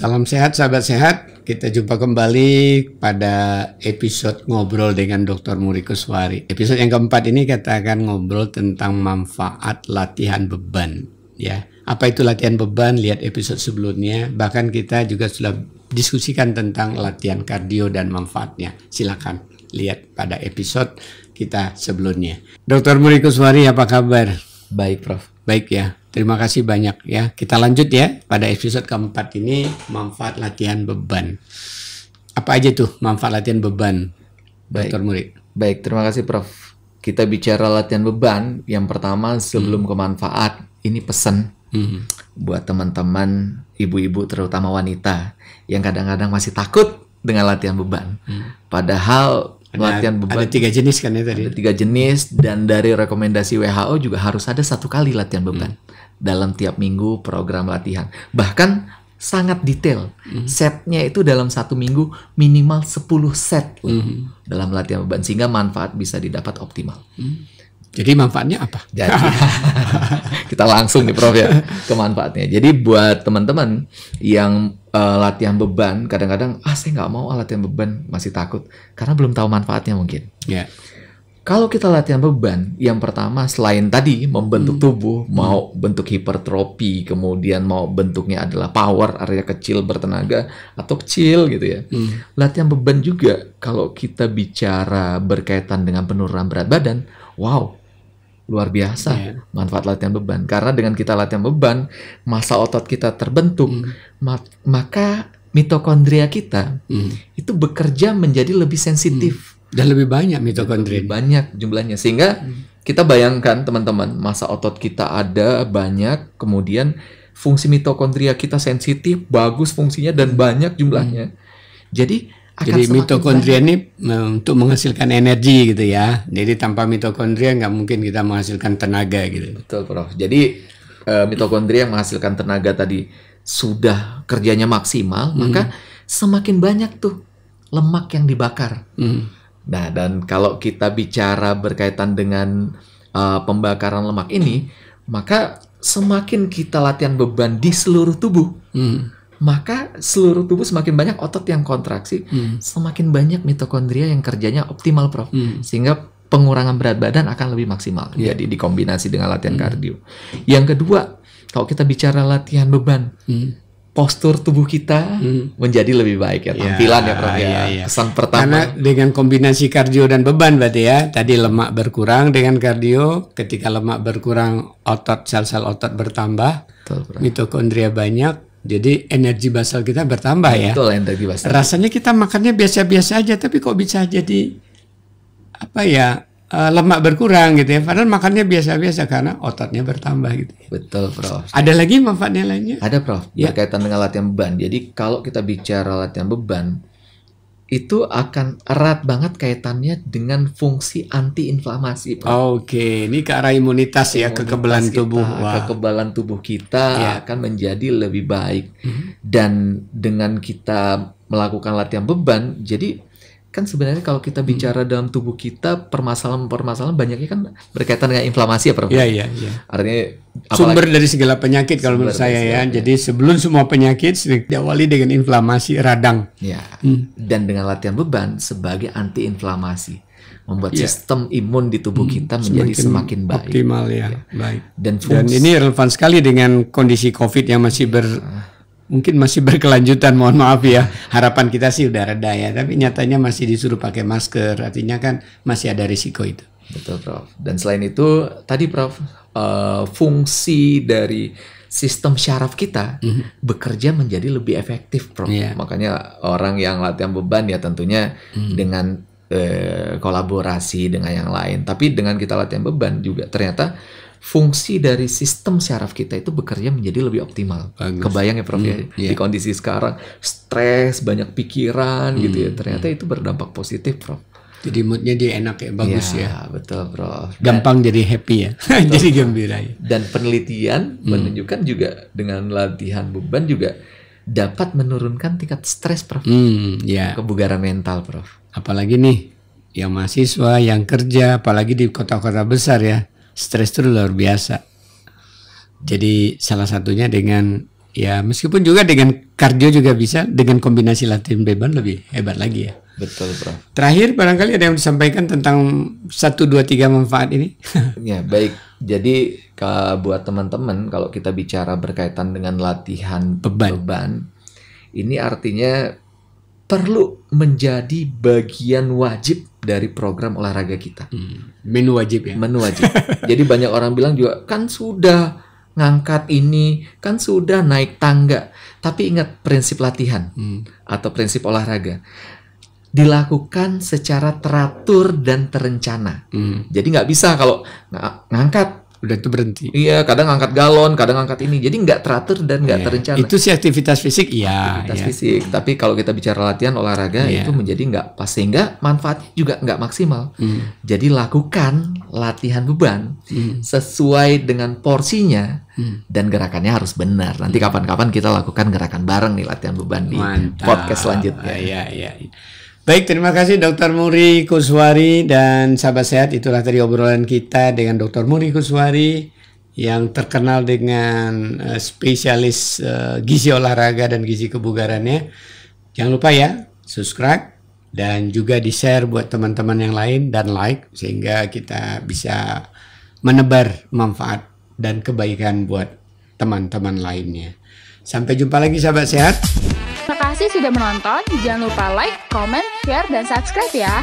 Salam sehat, sahabat sehat. Kita jumpa kembali pada episode ngobrol dengan Dr. Muri Kuswari. Episode yang keempat ini kita akan ngobrol tentang manfaat latihan beban. Ya, apa itu latihan beban? Lihat episode sebelumnya. Bahkan kita juga sudah diskusikan tentang latihan kardio dan manfaatnya. Silakan lihat pada episode kita sebelumnya. Dr. Muri Kuswari, apa kabar? Baik, Prof. Baik ya. Terima kasih banyak ya. Kita lanjut ya pada episode keempat ini, manfaat latihan beban. Apa aja tuh manfaat latihan beban, Dr. Muri? Baik, terima kasih Prof. Kita bicara latihan beban, yang pertama sebelum ke manfaat, ini pesan buat teman-teman ibu-ibu terutama wanita yang kadang-kadang masih takut dengan latihan beban. Padahal latihan beban ada 3 jenis kan ya tadi? Ada 3 jenis, dan dari rekomendasi WHO juga harus ada 1 kali latihan beban dalam tiap minggu program latihan. Bahkan sangat detail. Setnya itu dalam 1 minggu minimal 10 set dalam latihan beban, sehingga manfaat bisa didapat optimal. Jadi manfaatnya apa? Jadi kita langsung nih Prof ya ke manfaatnya. Jadi buat teman-teman yang latihan beban, kadang-kadang saya nggak mau latihan beban, masih takut karena belum tahu manfaatnya mungkin. Ya. Kalau kita latihan beban, yang pertama selain tadi membentuk tubuh, mau bentuk hipertrofi, kemudian mau bentuknya adalah power, area kecil bertenaga atau kecil gitu ya. Latihan beban juga kalau kita bicara berkaitan dengan penurunan berat badan, wow, luar biasa manfaat latihan beban. Karena dengan kita latihan beban, massa otot kita terbentuk, maka mitokondria kita itu bekerja menjadi lebih sensitif. Dan lebih banyak mitokondria. Lebih banyak jumlahnya. Sehingga kita bayangkan teman-teman, massa otot kita ada banyak, kemudian fungsi mitokondria kita sensitif, bagus fungsinya dan banyak jumlahnya. Jadi mitokondria ini untuk menghasilkan energi gitu ya. Jadi tanpa mitokondria nggak mungkin kita menghasilkan tenaga gitu. Betul, Prof. Jadi mitokondria yang menghasilkan tenaga tadi sudah kerjanya maksimal, maka semakin banyak tuh lemak yang dibakar. Nah, dan kalau kita bicara berkaitan dengan pembakaran lemak ini, maka semakin kita latihan beban di seluruh tubuh, maka seluruh tubuh semakin banyak otot yang kontraksi, semakin banyak mitokondria yang kerjanya optimal, Prof. Sehingga pengurangan berat badan akan lebih maksimal. Jadi dikombinasi dengan latihan kardio. Yang kedua, kalau kita bicara latihan beban, postur tubuh kita menjadi lebih baik ya, tampilan ya Prof ya. Kesan pertama. Karena dengan kombinasi kardio dan beban berarti ya, tadi lemak berkurang dengan kardio, ketika lemak berkurang otot, sel-sel otot bertambah, mitokondria banyak, jadi energi basal kita bertambah ya. Betul, energi basal. Rasanya kita makannya biasa-biasa aja, tapi kok bisa jadi apa ya? Lemak berkurang gitu ya, padahal makannya biasa-biasa karena ototnya bertambah gitu. Betul, Prof. Ada lagi manfaatnya lainnya? Ada, Prof. Berkaitan dengan latihan beban. Jadi kalau kita bicara latihan beban, itu akan erat banget kaitannya dengan fungsi antiinflamasi, Prof. Oke, ini ke arah imunitas ya, kekebalan tubuh. Kekebalan tubuh kita akan menjadi lebih baik. Dan dengan kita melakukan latihan beban, jadi kan sebenarnya kalau kita bicara dalam tubuh kita, permasalahan-permasalahan banyaknya kan berkaitan dengan inflamasi ya, Prof. Iya. Artinya sumber dari segala penyakit kalau menurut saya ya. Jadi sebelum semua penyakit diawali dengan inflamasi radang. Ya. Dan dengan latihan beban sebagai antiinflamasi, membuat sistem imun di tubuh kita menjadi semakin baik. Optimal ya. Baik. Dan ini relevan sekali dengan kondisi COVID yang masih mungkin masih berkelanjutan, mohon maaf ya. Harapan kita sih udah reda ya, tapi nyatanya masih disuruh pakai masker, artinya kan masih ada risiko itu. Betul, Prof. Dan selain itu, tadi Prof, fungsi dari sistem syaraf kita bekerja menjadi lebih efektif, Prof. Makanya orang yang latihan beban ya tentunya dengan kolaborasi dengan yang lain. Tapi dengan kita latihan beban juga ternyata fungsi dari sistem syaraf kita itu bekerja menjadi lebih optimal. Bagus. Kebayang ya Prof ya, di kondisi sekarang stres, banyak pikiran gitu ya, ternyata itu berdampak positif, Prof. Jadi moodnya dia enak ya, bagus ya. Betul, Prof. Gampang jadi happy ya, jadi gembira ya. Dan penelitian menunjukkan juga dengan latihan beban juga dapat menurunkan tingkat stres, Prof. Kebugaran mental, Prof. Apalagi nih yang mahasiswa, yang kerja, apalagi di kota-kota besar ya, stres itu luar biasa. Jadi salah satunya dengan ya meskipun juga dengan kardio juga bisa, dengan kombinasi latihan beban lebih hebat lagi ya. Betul, Bro. Terakhir barangkali ada yang disampaikan tentang 1, 2, 3 manfaat ini. Ya, baik. Jadi buat teman-teman, kalau kita bicara berkaitan dengan latihan beban, ini artinya perlu menjadi bagian wajib dari program olahraga kita. Menu wajib ya? Menu wajib. Jadi banyak orang bilang juga, kan sudah ngangkat ini, kan sudah naik tangga. Tapi ingat prinsip latihan atau prinsip olahraga. Dilakukan secara teratur dan terencana. Jadi nggak bisa kalau ngangkat udah itu berhenti. Iya, kadang angkat galon, kadang angkat ini. Jadi nggak teratur dan nggak terencana. Itu sih aktivitas fisik, iya. Aktivitas fisik. Tapi kalau kita bicara latihan olahraga, itu menjadi nggak pas. Sehingga manfaatnya juga nggak maksimal. Jadi lakukan latihan beban sesuai dengan porsinya dan gerakannya harus benar. Nanti kapan-kapan kita lakukan gerakan bareng nih latihan beban di podcast selanjutnya. Iya. Baik, terima kasih Dr. Muri Kuswari dan sahabat sehat. Itulah tadi obrolan kita dengan Dr. Muri Kuswari yang terkenal dengan spesialis gizi olahraga dan gizi kebugarannya. Jangan lupa ya, subscribe dan juga di-share buat teman-teman yang lain dan like sehingga kita bisa menebar manfaat dan kebaikan buat teman-teman lainnya. Sampai jumpa lagi sahabat sehat. Terima kasih sudah menonton. Jangan lupa like, comment, share, dan subscribe ya.